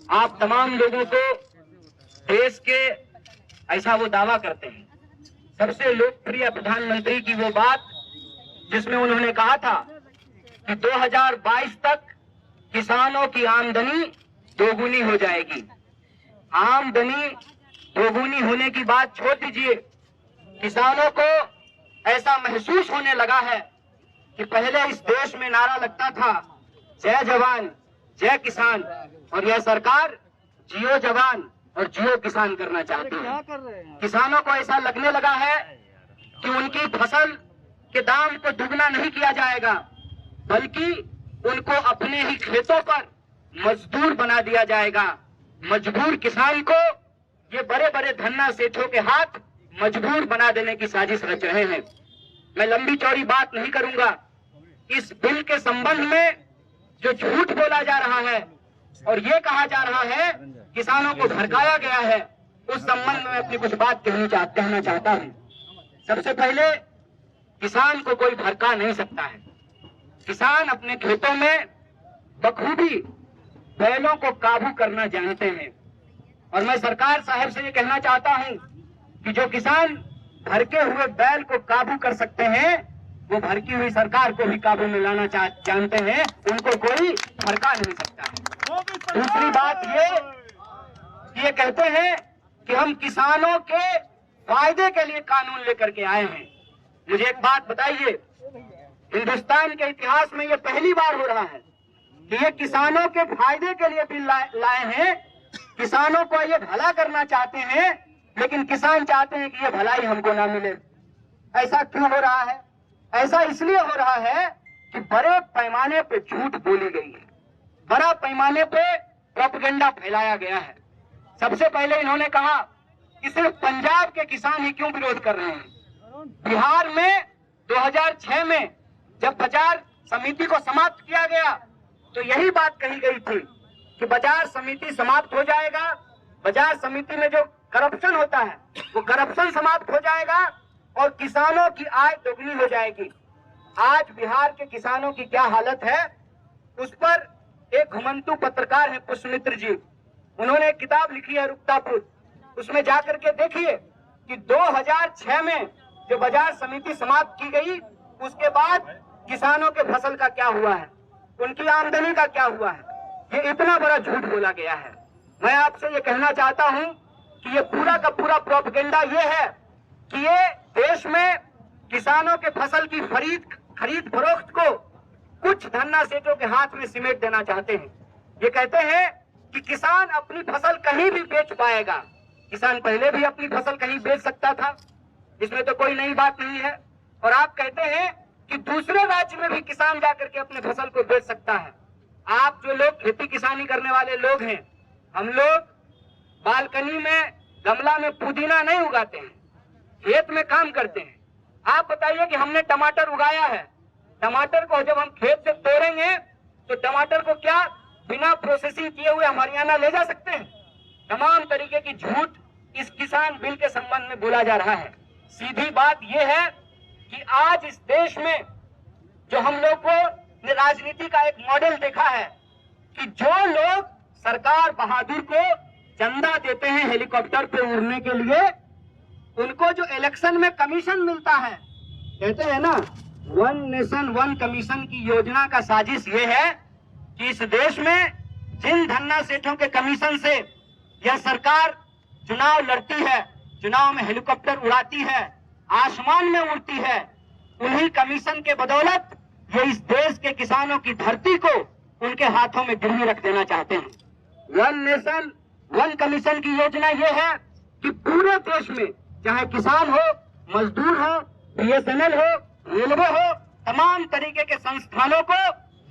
आप तमाम लोगों को देश के ऐसा वो दावा करते हैं, सबसे लोकप्रिय प्रधानमंत्री की वो बात जिसमें उन्होंने कहा था कि 2022 तक किसानों की आमदनी दोगुनी हो जाएगी। आमदनी दोगुनी होने की बात छोड़ दीजिए, किसानों को ऐसा महसूस होने लगा है कि पहले इस देश में नारा लगता था जय जवान जय किसान, और यह सरकार जियो जवान और जियो किसान करना चाहती है। किसानों को ऐसा लगने लगा है कि उनकी फसल के दाम को दुगना नहीं किया जाएगा, बल्कि उनको अपने ही खेतों पर मजदूर बना दिया जाएगा। मजबूर किसान को ये बड़े बड़े धन्ना सेठों के हाथ मजबूर बना देने की साजिश रच रहे हैं। मैं लंबी चौड़ी बात नहीं करूंगा। इस बिल के संबंध में जो झूठ बोला जा रहा है और ये कहा जा रहा है किसानों को भड़काया गया है, उस संबंध में अपनी कुछ बात कहना चाहता हूं। सबसे पहले, किसान को कोई भड़का नहीं सकता है। किसान अपने खेतों में बखूबी बैलों को काबू करना जानते हैं, और मैं सरकार साहब से ये कहना चाहता हूं कि जो किसान भड़के हुए बैल को काबू कर सकते हैं, वो भड़की हुई सरकार को भी काबू में लाना जानते हैं, उनको कोई भड़का नहीं सकता है। दूसरी बात ये कहते हैं कि हम किसानों के फायदे के लिए कानून लेकर के आए हैं। मुझे एक बात बताइए, हिंदुस्तान के इतिहास में ये पहली बार हो रहा है कि ये किसानों के फायदे के लिए बिल लाए हैं। किसानों को ये भला करना चाहते हैं, लेकिन किसान चाहते हैं कि ये भलाई हमको ना मिले। ऐसा क्यों हो रहा है? ऐसा इसलिए हो रहा है कि बड़े पैमाने पे झूठ बोली गई है, बड़ा पैमाने पे प्रोपेगेंडा फैलाया गया है। सबसे पहले इन्होंने कहा कि सिर्फ पंजाब के किसान ही क्यों विरोध कर रहे हैं। बिहार में 2006 में जब बाजार समिति को समाप्त किया गया तो यही बात कही गई थी कि बाजार समिति समाप्त हो जाएगा, बाजार समिति में जो करप्शन होता है वो करप्शन समाप्त हो जाएगा और किसानों की आय दोगुनी हो जाएगी। आज बिहार के किसानों की क्या हालत है, उस पर एक घुमंतु पत्रकार है पुष्पमित्र जी, उन्होंने एक किताब लिखी है रुकतापुर। उसमें जाकर के देखिए कि 2006 में जो बाजार समिति समाप्त की गई, उसके बाद किसानों के फसल का क्या हुआ है, उनकी आमदनी का क्या हुआ है। ये इतना बड़ा झूठ बोला गया है। मैं आपसे ये कहना चाहता हूं कि ये पूरा का पूरा प्रोपेगेंडा ये है कि ये देश में किसानों के फसल की खरीद फरोख्त को कुछ धन्ना सेठों के हाथ में सिमेट देना चाहते हैं। ये कहते हैं कि किसान अपनी फसल कहीं भी बेच पाएगा। किसान पहले भी अपनी फसल कहीं बेच सकता था, इसमें तो कोई नई बात नहीं है। और आप कहते हैं कि दूसरे राज्य में भी किसान जाकर के अपनी फसल को बेच सकता है। आप जो लोग खेती किसानी करने वाले लोग हैं, हम लोग बालकनी में गमला में पुदीना नहीं उगाते हैं, खेत में काम करते हैं। आप बताइए कि हमने टमाटर उगाया है, टमाटर को जब हम खेत से तोड़ेंगे तो टमाटर को क्या बिना प्रोसेसिंग किए हुए हम हरियाणा ले जा सकते हैं? तमाम तरीके की झूठ इस किसान बिल के संबंध में बोला जा रहा है। सीधी बात यह है कि आज इस देश में जो हम लोग को राजनीति का एक मॉडल देखा है कि जो लोग सरकार बहादुर को चंदा देते हैं हेलीकॉप्टर पे उड़ने के लिए, उनको जो इलेक्शन में कमीशन मिलता है, कहते हैं ना वन नेशन वन कमीशन की योजना का साजिश ये है कि इस देश में जिन धन्ना सेठों के कमीशन से यह सरकार चुनाव लड़ती है, चुनाव में हेलीकॉप्टर उड़ाती है, आसमान में उड़ती है, उन्हीं कमीशन के बदौलत ये इस देश के किसानों की धरती को उनके हाथों में गिरवी रख देना चाहते हैं। वन नेशन वन कमीशन की योजना ये है कि पूरे देश में चाहे किसान हो, मजदूर हो, बीएसएनएल हो, रेलवे हो, तमाम तरीके के संस्थानों को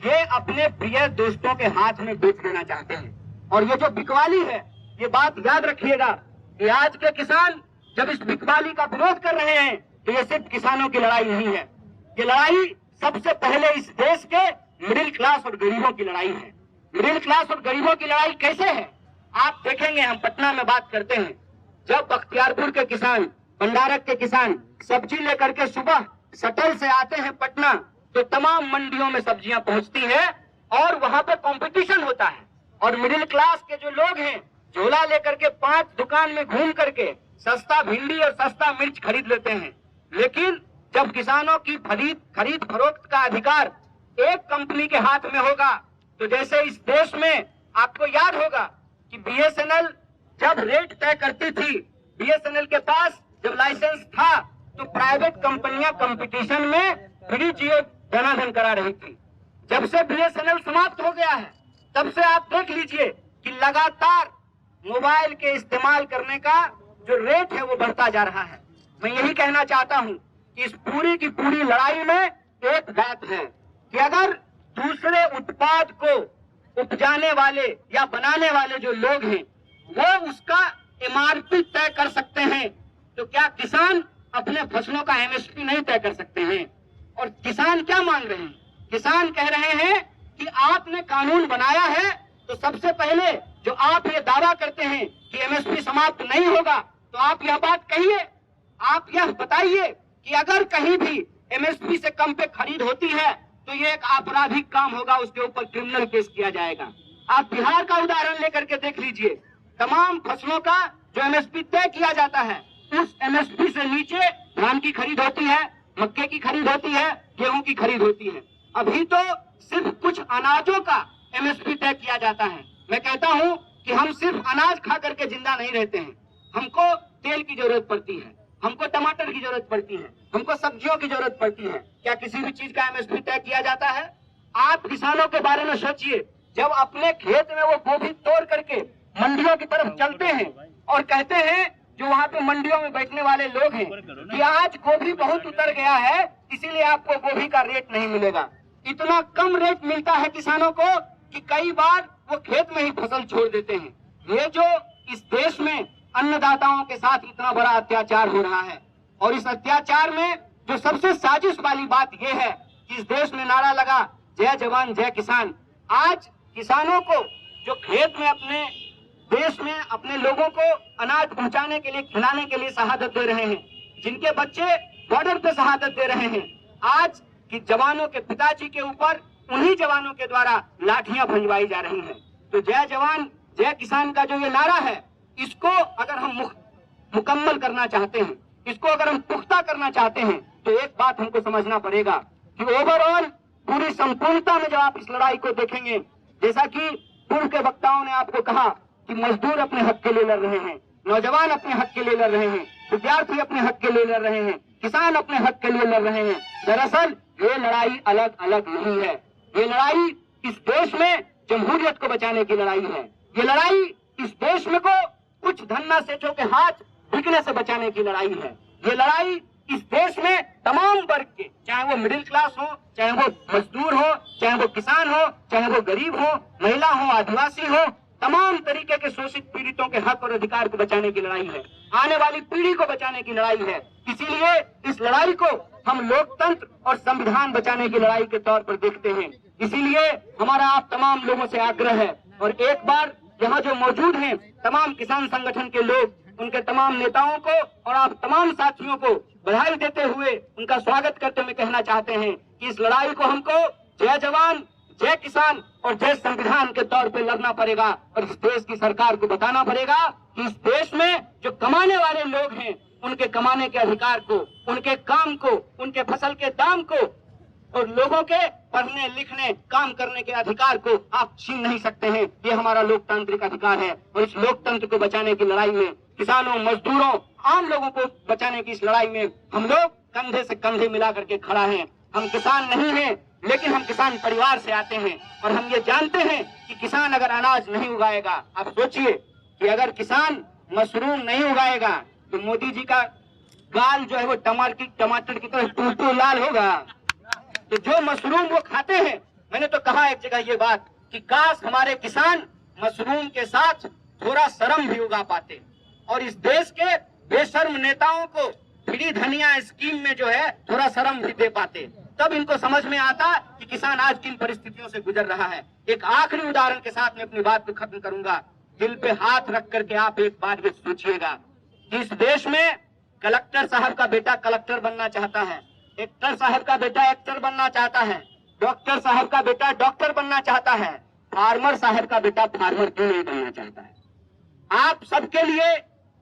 ये अपने प्रिय दोस्तों के हाथ में बेच देना चाहते हैं। और ये जो बिकवाली है, ये बात याद रखिएगा कि आज के किसान जब इस बिकवाली का विरोध कर रहे हैं तो ये सिर्फ किसानों की लड़ाई नहीं है, ये लड़ाई सबसे पहले इस देश के मिडिल क्लास और गरीबों की लड़ाई है। मिडिल क्लास और गरीबों की लड़ाई कैसे है आप देखेंगे। हम पटना में बात करते हैं, जब बख्तियारपुर के किसान, भंडारक के किसान सब्जी लेकर के सुबह शटल से आते हैं पटना, तो तमाम मंडियों में सब्जियां पहुंचती हैं और वहां पे कंपटीशन होता है और मिडिल क्लास के जो लोग हैं झोला लेकर के 5 दुकान में घूम करके सस्ता भिंडी और सस्ता मिर्च खरीद लेते हैं। लेकिन जब किसानों की खरीद फरोख्त का अधिकार एक कंपनी के हाथ में होगा, तो जैसे इस देश में आपको याद होगा कि बीएसएनएल जब रेट तय करती थी, बीएसएनएल के पास जब लाइसेंस था तो प्राइवेट कंपनियां कंपटीशन में फ्री जियो धनाधन करा रही थी। जब से बीएसएनएल समाप्त हो गया है तब से आप देख लीजिए कि लगातार मोबाइल के इस्तेमाल करने का जो रेट है वो बढ़ता जा रहा है। मैं यही कहना चाहता हूं कि इस पूरी की पूरी लड़ाई में एक बात है कि अगर दूसरे उत्पाद को उपजाने वाले या बनाने वाले जो लोग हैं वो उसका एमआरपी तय कर सकते हैं, तो क्या किसान अपने फसलों का एमएसपी नहीं तय कर सकते हैं? और किसान क्या मांग रहे हैं? किसान कह रहे हैं कि आपने कानून बनाया है तो सबसे पहले जो आप ये दावा करते हैं कि एमएसपी समाप्त नहीं होगा, तो आप यह बात कहिए, आप यह बताइए कि अगर कहीं भी एमएसपी से कम पे खरीद होती है तो ये एक आपराधिक काम होगा, उसके ऊपर क्रिमिनल केस किया जाएगा। आप बिहार का उदाहरण लेकर के देख लीजिए, तमाम फसलों का जो एमएसपी तय किया जाता है उस एमएसपी से नीचे धान की खरीद होती है, मक्के की खरीद होती है, गेहूं की खरीद होती है। अभी तो सिर्फ कुछ अनाजों का एमएसपी तय किया जाता है। मैं कहता हूं कि हम सिर्फ अनाज खा करके जिंदा नहीं रहते हैं, हमको तेल की जरूरत पड़ती है, हमको टमाटर की जरूरत पड़ती है, हमको सब्जियों की जरूरत पड़ती है। क्या किसी भी चीज का एमएसपी तय किया जाता है? आप किसानों के बारे में सोचिए, जब अपने खेत में वो गोभी तोड़ करके मंडियों की तरफ चलते हैं और कहते हैं जो वहाँ पे मंडियों में बैठने वाले लोग हैं कि आज गोभी बहुत उतर गया है, इसीलिए आपको गोभी का रेट नहीं मिलेगा। इतना कम रेट मिलता है किसानों को कि कई बार वो खेत में ही फसल छोड़ देते हैं। ये जो इस देश में अन्नदाताओं के साथ इतना बड़ा अत्याचार हो रहा है, और इस अत्याचार में जो सबसे साजिश वाली बात यह है कि इस देश में नारा लगा जय जवान जय किसान। आज किसानों को जो खेत में अपने देश में अपने लोगों को अनाज पहुंचाने के लिए, खिलाने के लिए शहादत दे रहे हैं, जिनके बच्चे बॉर्डर पे शहादत दे रहे हैं, आज कि जवानों के पिताजी के ऊपर उन्हीं जवानों के द्वारा लाठियां भंजवाई जा रही हैं। तो जय जवान जय किसान का जो ये नारा है, इसको अगर हम मुकम्मल करना चाहते हैं, इसको अगर हम पुख्ता करना चाहते हैं, तो एक बात हमको समझना पड़ेगा कि ओवरऑल पूरी संपूर्णता में जब आप इस लड़ाई को देखेंगे, जैसा कि पूर्व के वक्ताओं ने आपको कहा कि मजदूर अपने हक के लिए लड़ रहे हैं, नौजवान अपने हक के लिए लड़ रहे हैं, विद्यार्थी अपने हक के लिए लड़ रहे हैं, किसान अपने हक के लिए लड़ रहे हैं। दरअसल ये लड़ाई अलग अलग नहीं है, ये लड़ाई इस देश में जमहूरियत को बचाने की लड़ाई है। ये लड़ाई इस देश में को कुछ धन्ना सेठों के हाथ बिकने से बचाने की लड़ाई है। ये लड़ाई इस देश में तमाम वर्ग के, चाहे वो मिडिल क्लास हो, चाहे वो मजदूर हो, चाहे वो किसान हो, चाहे वो गरीब हो, महिला हो, आदिवासी हो, तमाम तरीके के शोषित पीड़ितों के हक और अधिकार को बचाने की लड़ाई है, आने वाली पीढ़ी को बचाने की लड़ाई है। इसीलिए इस लड़ाई को हम लोकतंत्र और संविधान बचाने की लड़ाई के तौर पर देखते हैं। इसीलिए हमारा आप तमाम लोगों से आग्रह है, और एक बार यहाँ जो मौजूद हैं तमाम किसान संगठन के लोग, उनके तमाम नेताओं को और आप तमाम साथियों को बधाई देते हुए, उनका स्वागत करते हुए कहना चाहते हैं कि इस लड़ाई को हमको जय जवान जय किसान और जय संविधान के तौर पे लड़ना पड़ेगा, और इस देश की सरकार को बताना पड़ेगा कि इस देश में जो कमाने वाले लोग हैं, उनके कमाने के अधिकार को, उनके काम को, उनके फसल के दाम को और लोगों के पढ़ने लिखने काम करने के अधिकार को आप छीन नहीं सकते हैं। ये हमारा लोकतांत्रिक अधिकार है, और इस लोकतंत्र को बचाने की लड़ाई में, किसानों, मजदूरों, आम लोगों को बचाने की इस लड़ाई में हम लोग कंधे से कंधे मिला करके खड़ा हैं। हम किसान नहीं हैं, लेकिन हम किसान परिवार से आते हैं, और हम ये जानते हैं कि किसान अगर अनाज नहीं उगाएगा, आप सोचिए कि अगर किसान मशरूम नहीं उगाएगा तो मोदी जी का गाल जो है वो टमाटर की तरह टूटू लाल होगा। तो जो मशरूम वो खाते हैं, मैंने तो कहा एक जगह ये बात कि काश हमारे किसान मशरूम के साथ थोड़ा शर्म भी उगा पाते, और इस देश के बेशर्म नेताओं को फ्री धनिया स्कीम में जो है थोड़ा शर्म भी दे पाते, तब इनको समझ में आता कि किसान आज किन परिस्थितियों से गुजर रहा है। एक आखिरी उदाहरण के साथ मैं अपनी बात को खत्म करूंगा। दिल पे हाथ रख करके आप एक बात भी सोचिएगा कि इस देश में कलेक्टर साहब का बेटा कलेक्टर बनना चाहता है, एक्टर साहब का बेटा एक्टर बनना चाहता है, डॉक्टर साहब का बेटा डॉक्टर बनना चाहता है, फार्मर साहब का बेटा फार्मर क्यों नहीं बनना चाहता है? आप सबके लिए,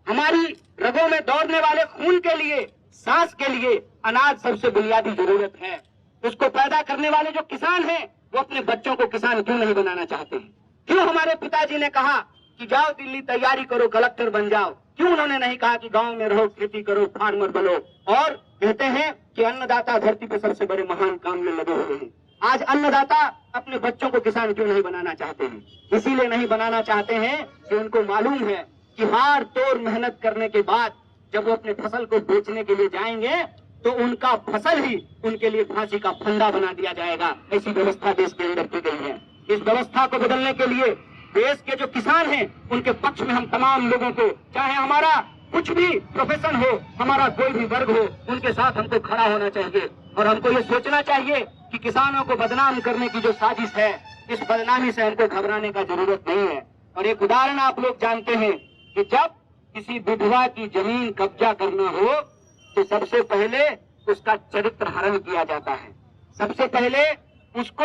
हमारी रगों में दौड़ने वाले खून के लिए, सांस के लिए अनाज सबसे बुनियादी जरूरत है। उसको पैदा करने वाले जो किसान हैं, वो अपने बच्चों को किसान क्यों नहीं बनाना चाहते हैं? क्यों हमारे पिताजी ने कहा कि जाओ दिल्ली तैयारी करो, कलेक्टर बन जाओ? क्यों उन्होंने नहीं कहा कि गांव में रहो, खेती करो, फार्मर बनो? और कहते हैं कि अन्नदाता धरती पर सबसे बड़े महान काम में लगे हुए हैं। आज अन्नदाता अपने बच्चों को किसान क्यों नहीं बनाना चाहते हैं? इसीलिए नहीं बनाना चाहते हैं कि उनको मालूम है कि हार तोड़ मेहनत करने के बाद जब वो अपने फसल को बेचने के लिए जाएंगे तो उनका फसल ही उनके लिए फांसी का फंदा बना दिया जाएगा। ऐसी व्यवस्था देश के अंदर की गई है। इस व्यवस्था को बदलने के लिए देश के जो किसान हैं उनके पक्ष में हम तमाम लोगों को, चाहे हमारा कुछ भी प्रोफेशन हो, हमारा कोई भी वर्ग हो, उनके साथ हमको खड़ा होना चाहिए और हमको ये सोचना चाहिए कि किसानों को बदनाम करने की जो साजिश है, इस बदनामी से हमको घबराने का जरूरत नहीं है। और एक उदाहरण आप लोग जानते हैं कि जब किसी विधवा की जमीन कब्जा करना हो तो सबसे पहले उसका चरित्र हरण किया जाता है, सबसे पहले उसको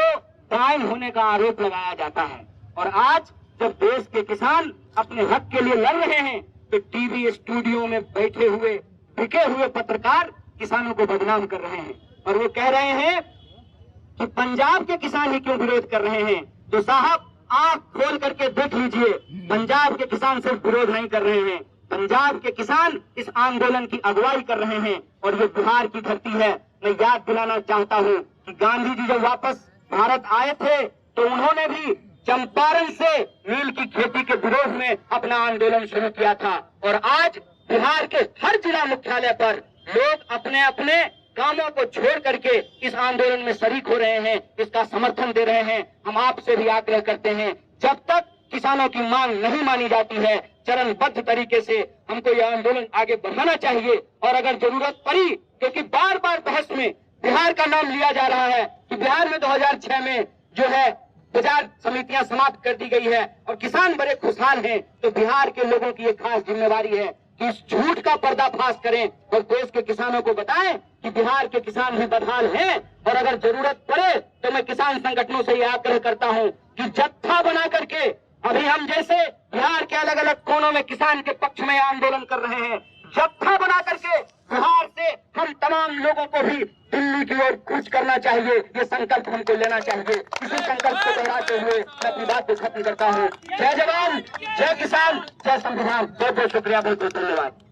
क्राइम होने का आरोप लगाया जाता है। और आज जब देश के किसान अपने हक के लिए लड़ रहे हैं तो टीवी स्टूडियो में बैठे हुए बिके हुए पत्रकार किसानों को बदनाम कर रहे हैं और वो कह रहे हैं कि पंजाब के किसान ही क्यों विरोध कर रहे हैं। तो साहब, आंख खोल करके देख लीजिए, पंजाब के किसान सिर्फ विरोध नहीं कर रहे हैं, पंजाब के किसान इस आंदोलन की अगुवाई कर रहे हैं और ये बिहार की धरती है। मैं याद दिलाना चाहता हूँ कि गांधी जी जब वापस भारत आए थे तो उन्होंने भी चंपारण से नील की खेती के विरोध में अपना आंदोलन शुरू किया था। और आज बिहार के हर जिला मुख्यालय पर लोग अपने अपने कामों को छोड़ करके इस आंदोलन में शरीक हो रहे हैं, इसका समर्थन दे रहे हैं। हम आपसे भी आग्रह करते हैं, जब तक किसानों की मांग नहीं मानी जाती है, चरणबद्ध तरीके से हमको यह आंदोलन आगे बढ़ाना चाहिए। और अगर जरूरत पड़ी, क्योंकि बार बार बहस में बिहार का नाम लिया जा रहा है कि बिहार में 2006 में जो है बाजार समितियां समाप्त कर दी गई है और किसान बड़े खुशहाल हैं, तो बिहार के लोगों की एक खास जिम्मेवारी है कि इस झूठ का पर्दाफाश करें और देश के किसानों को बताएं कि बिहार के किसान भी बदहाल हैं। और अगर जरूरत पड़े तो मैं किसान संगठनों से यह आग्रह करता हूं कि जत्था बना करके, अभी हम जैसे बिहार के अलग अलग कोनों में किसान के पक्ष में आंदोलन कर रहे हैं, जत्था बना करके बिहार से हम तमाम लोगों को भी दिल्ली की ओर कूच करना चाहिए। ये संकल्प हमको लेना चाहिए। इसी संकल्प को दोहराते हुए मैं अपनी बात को खत्म करता हूँ। जय जवान, जय किसान, जय संविधान। बहुत बहुत शुक्रिया, बहुत बहुत धन्यवाद।